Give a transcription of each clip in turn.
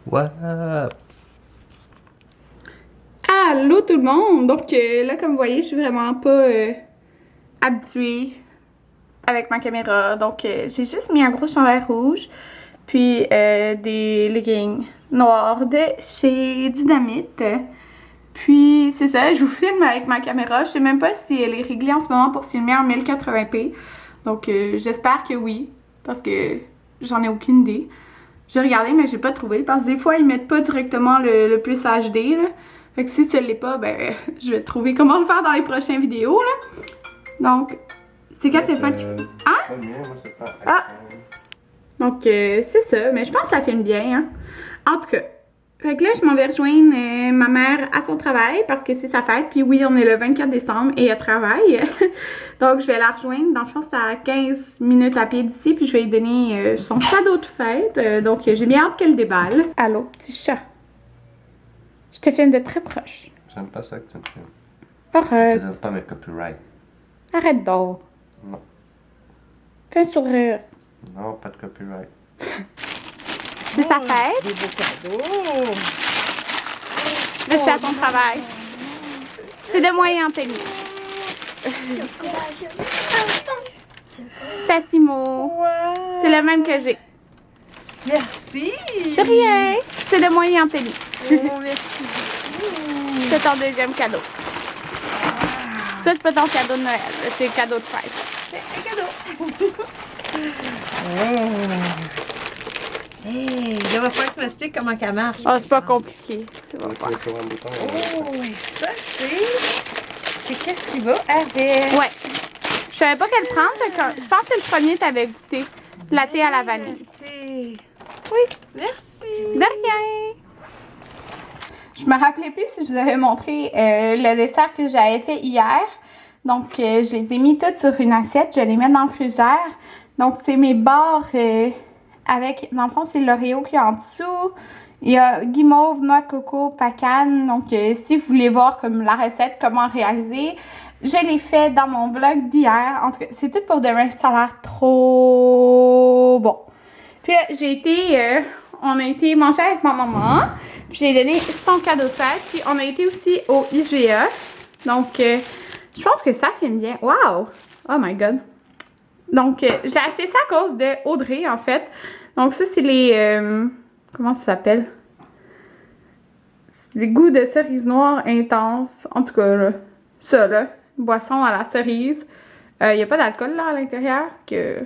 What up? Allô tout le monde! Donc là, comme vous voyez, je suis vraiment pas habituée avec ma caméra. Donc j'ai juste mis un gros chandail rouge, puis des leggings noirs de chez Dynamite. Puis c'est ça, je vous filme avec ma caméra. Je sais même pas si elle est réglée en ce moment pour filmer en 1080p. Donc j'espère que oui, parce que j'en ai aucune idée. J'ai regardé, mais j'ai pas trouvé. Parce que des fois, ils mettent pas directement le plus HD, là. Fait que si ça l'est pas, ben, je vais trouver comment le faire dans les prochaines vidéos, là. Donc, c'est quel téléphone qui... Hein? Ah! Donc, c'est ça. Mais je pense que ça filme bien, hein. En tout cas. Fait que là, je m'en vais rejoindre ma mère à son travail parce que c'est sa fête. Puis oui, on est le 24 décembre et elle travaille. Donc, je vais la rejoindre. Dans le fond, c'est à 15 minutes à pied d'ici. Puis je vais lui donner son cadeau de fête. Donc, j'ai bien hâte qu'elle déballe. Allô, petit chat. Je te filme de très proche. J'aime pas ça que tu me filmes. Arrête. Je te donne pas mes copyrights. Arrête donc. Non. Fais un sourire. Non, pas de copyright. C'est sa fête. Des beaux cadeaux. Le chat à son travail. C'est de moyen, Anthony. Tassimo. Wow. C'est le même que j'ai. Merci. C'est rien. C'est de moyen, Anthony. Oh, merci beaucoup. C'est ton deuxième cadeau. Ça, c'est pas ton cadeau de Noël. C'est le cadeau de fête. C'est un cadeau. Hey, il va falloir que tu m'expliques comment ça marche. Oh, c'est pas compliqué. Tu vas voir. Oh, et ça, c'est qu'est-ce qui va avec? Ouais. Je savais pas quelle prendre. Je pense que c'est le premier que t'avais goûté. Latte à la vanille. Oui. Merci. De rien. Je me rappelais plus si je vous avais montré le dessert que j'avais fait hier. Donc, je les ai mis toutes sur une assiette. Je les mets dans le frigidaire. Donc, c'est mes barres avec, dans le fond, c'est l'Oreo qui est en dessous. Il y a guimauve, noix de coco, pacane. Donc, si vous voulez voir comme la recette, comment réaliser, je l'ai fait dans mon vlog d'hier. En tout cas, c'est tout pour demain. Ça a l'air trop bon. Puis là, on a été manger avec ma maman. Puis j'ai donné son cadeau de fête. Puis on a été aussi au IGA. Donc, je pense que ça filme bien. Wow! Oh my god! Donc, j'ai acheté ça à cause de Audrey, en fait. Donc, ça, c'est les... comment ça s'appelle? C'est des goûts de cerise noire intense. En tout cas, là, ça, là. Boisson à la cerise. Il n'y a pas d'alcool, là, à l'intérieur. Elle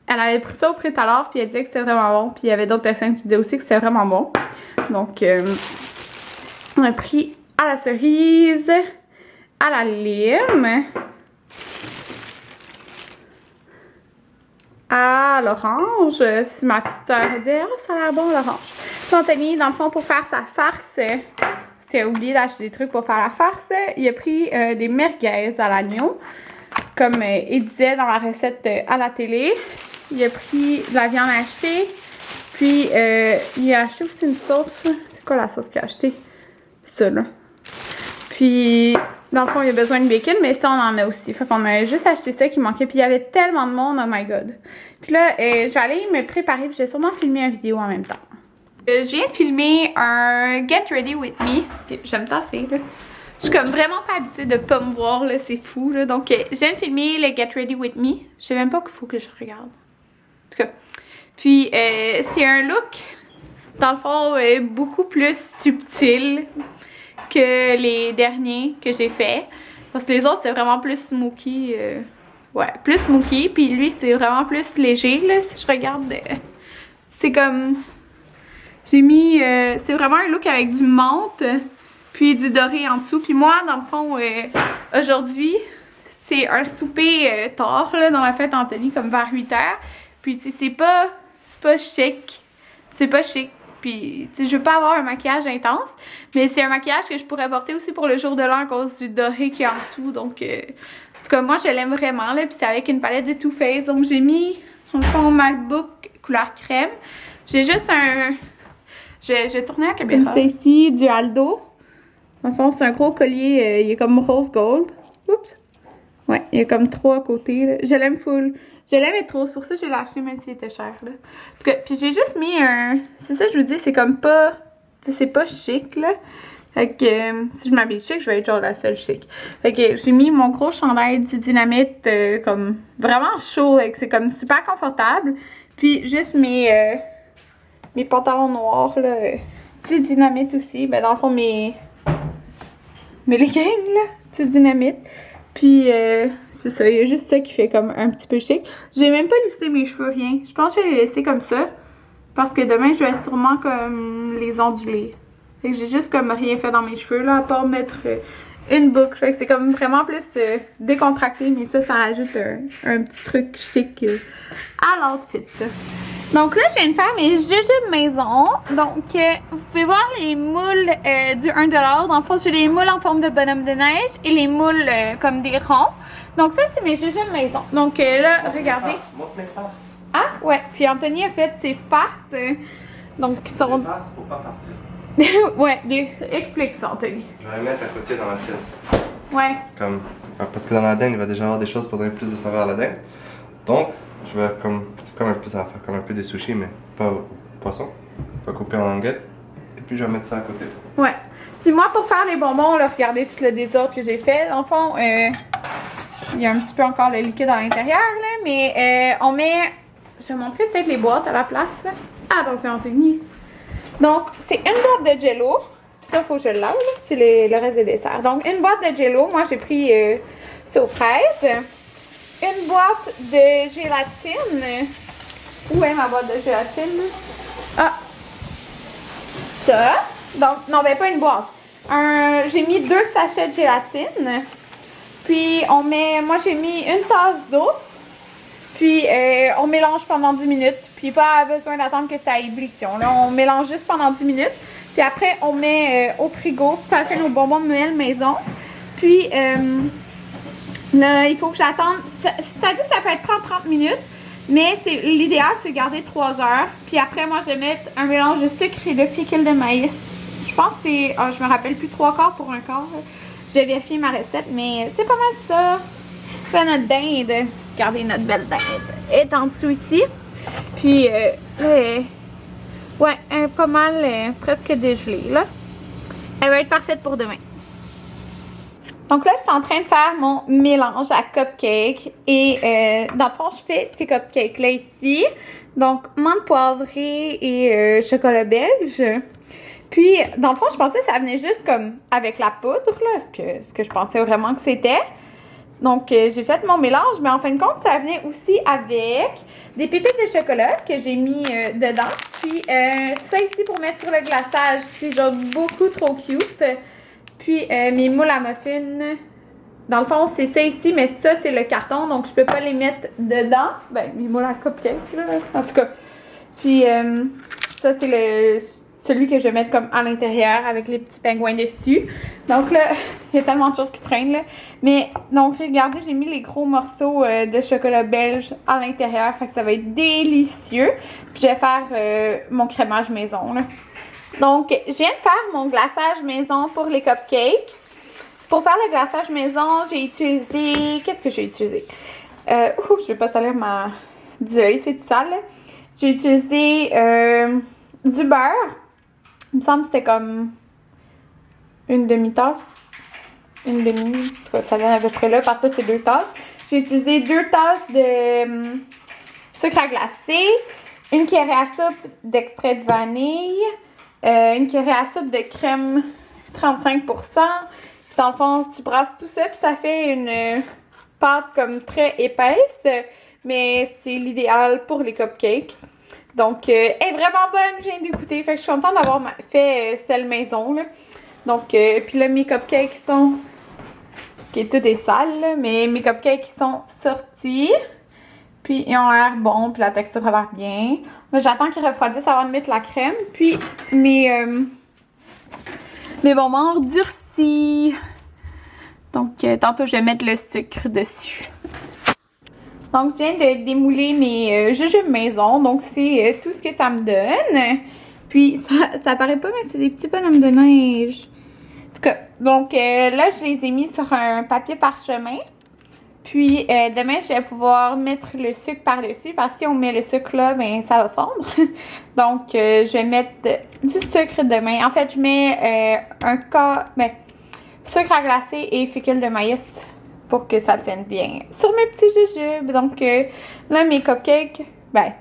avait pris ça au frites alors, puis elle disait que c'était vraiment bon. Puis il y avait d'autres personnes qui disaient aussi que c'était vraiment bon. Donc, on a pris à la cerise, à la lime, à l'orange. Si ma petite soeur dit, oh, ça a l'air bon l'orange. Puis Anthony, dans le fond, pour faire sa farce, si elle a oublié d'acheter des trucs pour faire la farce, il a pris des merguez à l'agneau, comme il disait dans la recette à la télé. Il a pris de la viande hachée, puis il a acheté aussi une sauce. C'est quoi la sauce qu'il a acheté? Ça, là. Puis, dans le fond, il a besoin de bacon, mais ça, on en a aussi. Fait qu'on a juste acheté ça qui manquait. Puis, il y avait tellement de monde, oh my god. Puis là, je vais aller me préparer, puis je vais sûrement filmer une vidéo en même temps. Je viens de filmer un Get Ready With Me. J'aime tasser, là. Je suis comme vraiment pas habituée de pas me voir, là, c'est fou, là. Donc, je viens de filmer le Get Ready With Me. Je sais même pas qu'il faut que je regarde. En tout cas. Puis, c'est un look, dans le fond, beaucoup plus subtil que les derniers que j'ai fait. Parce que les autres, c'est vraiment plus smoky. Ouais, plus smoky. Puis lui, c'est vraiment plus léger, là, si je regarde. C'est comme... J'ai mis... c'est vraiment un look avec du menthe, puis du doré en dessous. Puis moi, dans le fond, aujourd'hui, c'est un souper tard, là, dans la fête Anthony, comme vers 8h. Puis, tu sais, c'est pas chic. C'est pas chic. Puis, tu sais, je veux pas avoir un maquillage intense. Mais c'est un maquillage que je pourrais porter aussi pour le jour de l'an à cause du doré qui est en dessous. Donc, en tout cas, moi, je l'aime vraiment, là. Puis, c'est avec une palette de Too Faced. Donc, j'ai mis, dans le fond, MacBook couleur crème. J'ai juste un... Je vais tourner la caméra. C'est ici, du Aldo. Dans le fond, c'est un gros collier. Il est comme rose gold. Oups. Ouais, il y a comme 3 côtés, là. Je l'aime full. Je l'aimais trop, c'est pour ça que je l'ai acheté même s'il était cher, là. Puis j'ai juste mis un... C'est ça, je vous dis, c'est comme pas... Tu sais, c'est pas chic, là. Fait que si je m'habille chic, je vais être genre la seule chic. Fait que j'ai mis mon gros chandail du Dynamite comme vraiment chaud, et c'est comme super confortable. Puis juste mes pantalons noirs, là, du Dynamite aussi. Ben dans le fond, mes leggings, là, du Dynamite. Puis c'est ça, il y a juste ça qui fait comme un petit peu chic. J'ai même pas lissé mes cheveux, rien. Je pense que je vais les laisser comme ça. Parce que demain, je vais sûrement comme les onduler. Fait que j'ai juste comme rien fait dans mes cheveux, là, à part mettre une boucle. Fait que c'est comme vraiment plus décontracté, mais ça rajoute un petit truc chic à l'outfit. Donc là, je viens de faire mes jujubes maison. Donc, vous pouvez voir les moules du 1$. Dans le fond, j'ai les moules en forme de bonhomme de neige et les moules comme des ronds. Donc ça, c'est mes jujubes maison. Donc là, regardez. Montre mes farces. Ah, ouais. Puis Anthony a fait ses farces. Donc, qui sont... Les farces, faut pas farcer. ouais, explique ça, Anthony. Je vais les mettre à côté dans l'assiette. Ouais. Comme... Parce que dans la dinde, il va déjà avoir des choses pour donner plus de saveur à la dinde. Donc, je vais comme... C'est comme un peu, ça va faire comme un peu des sushis, mais pas au poisson. Je vais couper en languettes. Et puis, je vais mettre ça à côté. Ouais. Puis moi, pour faire les bonbons, là, regardez tout le désordre que j'ai fait. Dans le fond, il y a un petit peu encore le liquide à l'intérieur, là. Mais on met... Je vais montrer peut-être les boîtes à la place, là. Attention, Anthony. Donc, c'est une boîte de Jello. Puis ça, il faut que je le lave, là. C'est le reste des desserts. Donc, une boîte de Jello. Moi, j'ai pris ça aux fraises. Une boîte de gélatine. Où est ma boîte de gélatine? Ah! Ça. Donc, non, ben pas une boîte. J'ai mis 2 sachets de gélatine. Puis, moi, j'ai mis une tasse d'eau. Puis, on mélange pendant 10 minutes. Puis, pas besoin d'attendre que ça ait ébullition. Là, on mélange juste pendant 10 minutes. Puis après, on met au frigo. Ça fait nos bonbons de Noël maison. Puis, là, il faut que j'attende. Ça dit que ça peut être 30 minutes. Mais l'idéal, c'est garder 3 heures. Puis après, moi, je vais mettre un mélange de sucre et de fécule de maïs. Je pense que c'est... je me rappelle plus 3 quarts pour 1 quart. Je vais vérifier ma recette. Mais c'est pas mal ça. Fait notre dinde. Regardez notre belle dinde est en dessous ici. Puis, ouais, elle est pas mal presque dégelée, là. Elle va être parfaite pour demain. Donc là, je suis en train de faire mon mélange à cupcake. Et dans le fond, je fais ces cupcakes-là ici. Donc, menthe poivrée et chocolat belge. Puis, dans le fond, je pensais que ça venait juste comme avec la poudre, là, ce que je pensais vraiment que c'était. Donc, j'ai fait mon mélange, mais en fin de compte, ça venait aussi avec des pépites de chocolat que j'ai mis dedans. Puis, ça ici pour mettre sur le glaçage, c'est genre beaucoup trop cute. Puis, mes moules à muffins, dans le fond, c'est ça ici, mais ça, c'est le carton, donc je peux pas les mettre dedans. Ben, mes moules à cupcake, là, en tout cas. Puis, ça, c'est celui que je vais mettre comme à l'intérieur avec les petits pingouins dessus. Donc là, il y a tellement de choses qui traînent là. Mais donc regardez, j'ai mis les gros morceaux de chocolat belge à l'intérieur. Fait que ça va être délicieux. Puis je vais faire mon crémage maison là. Donc je viens de faire mon glaçage maison pour les cupcakes. Pour faire le glaçage maison, j'ai utilisé... Qu'est-ce que j'ai utilisé? Je vais pas salir ma... Désolée, c'est tout sale là. J'ai utilisé du beurre. Il me semble que c'était comme une demi-tasse. Une demi, ça vient à peu près là, parce que c'est 2 tasses. J'ai utilisé 2 tasses de sucre à glacer, une cuillerée à soupe d'extrait de vanille, une cuillerée à soupe de crème 35%. Dans le fond, tu brasses tout ça, puis ça fait une pâte comme très épaisse, mais c'est l'idéal pour les cupcakes. Donc, elle est vraiment bonne, je viens d'écouter. Fait que je suis contente d'avoir fait celle maison, là. Donc, puis là, mes cupcakes sont... Ok, tout est sale, là, mais mes cupcakes sont sortis. Puis, ils ont l'air bons, puis la texture a l'air bien. Là, j'attends qu'ils refroidissent avant de mettre la crème. Puis, mes bonbons durcis. Donc, tantôt, je vais mettre le sucre dessus. Donc, je viens de démouler mes jujubes maison. Donc, c'est tout ce que ça me donne. Puis, ça paraît pas, mais c'est des petits bonhommes de neige. En tout cas, donc là, je les ai mis sur un papier parchemin. Puis demain, je vais pouvoir mettre le sucre par-dessus parce que si on met le sucre là, ben ça va fondre. Donc, je vais mettre du sucre demain. En fait, je mets sucre à glacer et fécule de maïs pour que ça tienne bien sur mes petits jujubes. Donc, là, mes cupcakes, ben,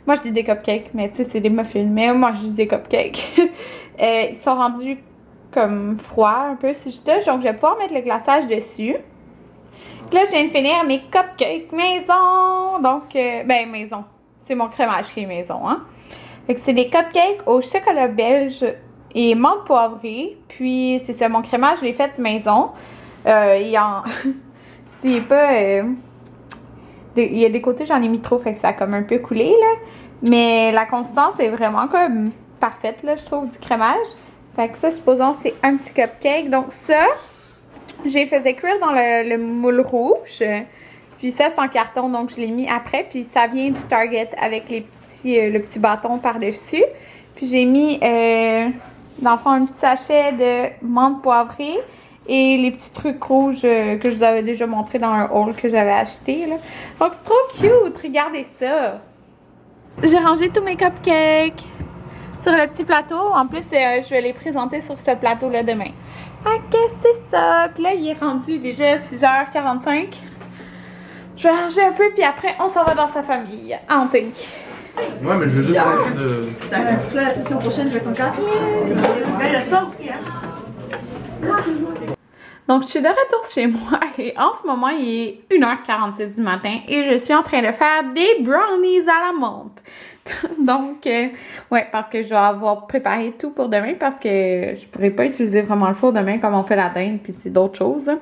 moi je dis des cupcakes, mais tu sais, c'est des muffins. Mais moi, je dis des cupcakes. Ils sont rendus comme froids un peu si je touche. Donc, je vais pouvoir mettre le glaçage dessus. Là, je viens de finir mes cupcakes maison. Donc, ben, maison. C'est mon crémage qui est maison, hein. Fait que c'est des cupcakes au chocolat belge et menthe poivrée. Puis, c'est ça, mon crémage, je l'ai fait maison. C'est pas... il y a des côtés, j'en ai mis trop, fait que ça a comme un peu coulé, là. Mais la consistance est vraiment comme parfaite, là, je trouve, du crémage. Fait que ça, supposons, c'est un petit cupcake. Donc ça, j'ai fait cuire dans le moule rouge. Puis ça, c'est en carton, donc je l'ai mis après. Puis ça vient du Target avec le petit bâton par-dessus. Puis j'ai mis, dans le fond, un petit sachet de menthe poivrée. Et les petits trucs rouges que je vous avais déjà montré dans un haul que j'avais acheté, là. Donc c'est trop cute, regardez ça. J'ai rangé tous mes cupcakes sur le petit plateau. En plus, je vais les présenter sur ce plateau-là demain. Ok, c'est ça. Puis là, il est rendu déjà 6h45. Je vais ranger un peu, puis après, on s'en va dans sa famille. En pink. Ouais, mais je veux juste parler de... Là, la session prochaine, je vais être en carte. Là, il y a ça aussi, hein. Donc, je suis de retour chez moi et en ce moment, il est 1h46 du matin et je suis en train de faire des brownies à la menthe. Donc, ouais, parce que je dois avoir préparé tout pour demain parce que je pourrais pas utiliser vraiment le four demain comme on fait la dinde puis d'autres choses, là,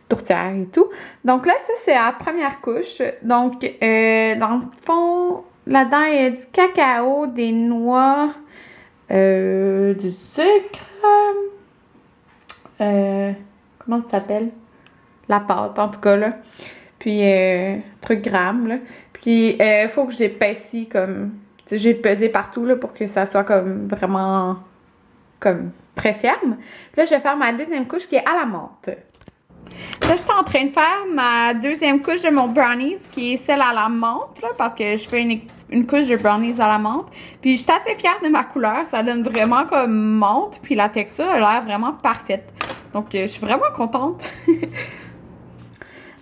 tourtière et tout. Donc là, ça, c'est la première couche. Donc, dans le fond, là-dedans, il y a du cacao, des noix, du sucre, comment ça s'appelle? La pâte, en tout cas, là. Puis, truc gramme, là. Puis, faut que j'épaissis comme... J'ai pesé partout, là, pour que ça soit comme vraiment... comme très ferme. Là, je vais faire ma deuxième couche qui est à la menthe. Là, je suis en train de faire ma deuxième couche de mon brownies, qui est celle à la menthe, là, parce que je fais une couche de brownies à la menthe. Puis, je suis assez fière de ma couleur. Ça donne vraiment comme menthe. Puis, la texture a l'air vraiment parfaite. Donc, je suis vraiment contente.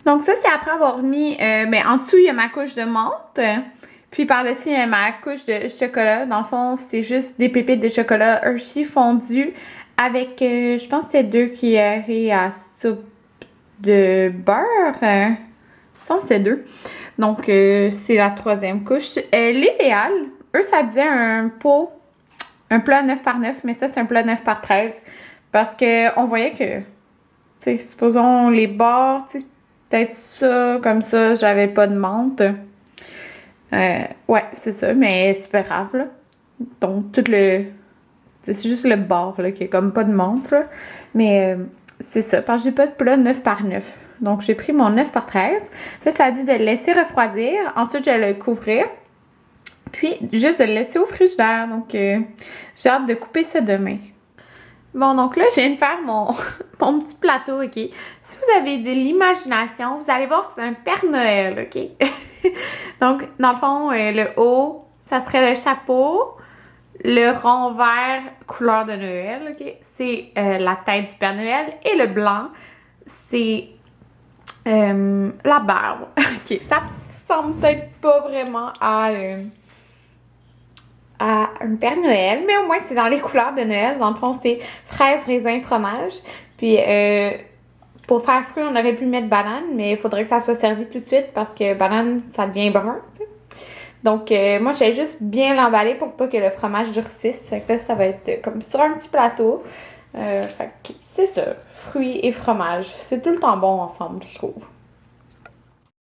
Donc, ça, c'est après avoir mis... en dessous, il y a ma couche de menthe. Puis, par-dessus, il y a ma couche de chocolat. Dans le fond, c'est juste des pépites de chocolat Hershey fondues avec, je pense que c'était 2 cuillerées à soupe de beurre. Je pense que c'est 2. Donc, c'est la troisième couche. L'idéal, eux, ça disait un plat 9 par 9, mais ça, c'est un plat 9 par 13. Parce que on voyait que, tu sais, supposons les bords, tu sais, peut-être ça, comme ça, j'avais pas de menthe. Ouais, c'est ça, mais c'est pas grave, là. Donc, c'est juste le bord, là, qui est comme pas de menthe, là. Mais c'est ça, parce que j'ai pas de plat 9 par 9. Donc, j'ai pris mon 9 par 13. Là, ça a dit de le laisser refroidir. Ensuite, je vais le couvrir. Puis, juste de le laisser au frigidaire. Donc, j'ai hâte de couper ça demain. Bon, donc là, je viens de faire mon petit plateau, OK? Si vous avez de l'imagination, vous allez voir que c'est un Père Noël, OK? Donc, dans le fond, le haut, ça serait le chapeau. Le rond vert, couleur de Noël, OK? C'est la tête du Père Noël. Et le blanc, c'est la barbe. OK, ça ressemble peut-être pas vraiment à un Père Noël, mais au moins c'est dans les couleurs de Noël. Dans le fond, c'est fraise, raisin, fromage. Puis pour faire fruit, on aurait pu mettre banane, mais il faudrait que ça soit servi tout de suite parce que banane, ça devient brun, tu sais. Donc moi, je vais juste bien l'emballer pour pas que le fromage durcisse. Fait que là, ça va être comme sur un petit plateau. Fait que c'est ça, fruits et fromage. C'est tout le temps bon ensemble, je trouve.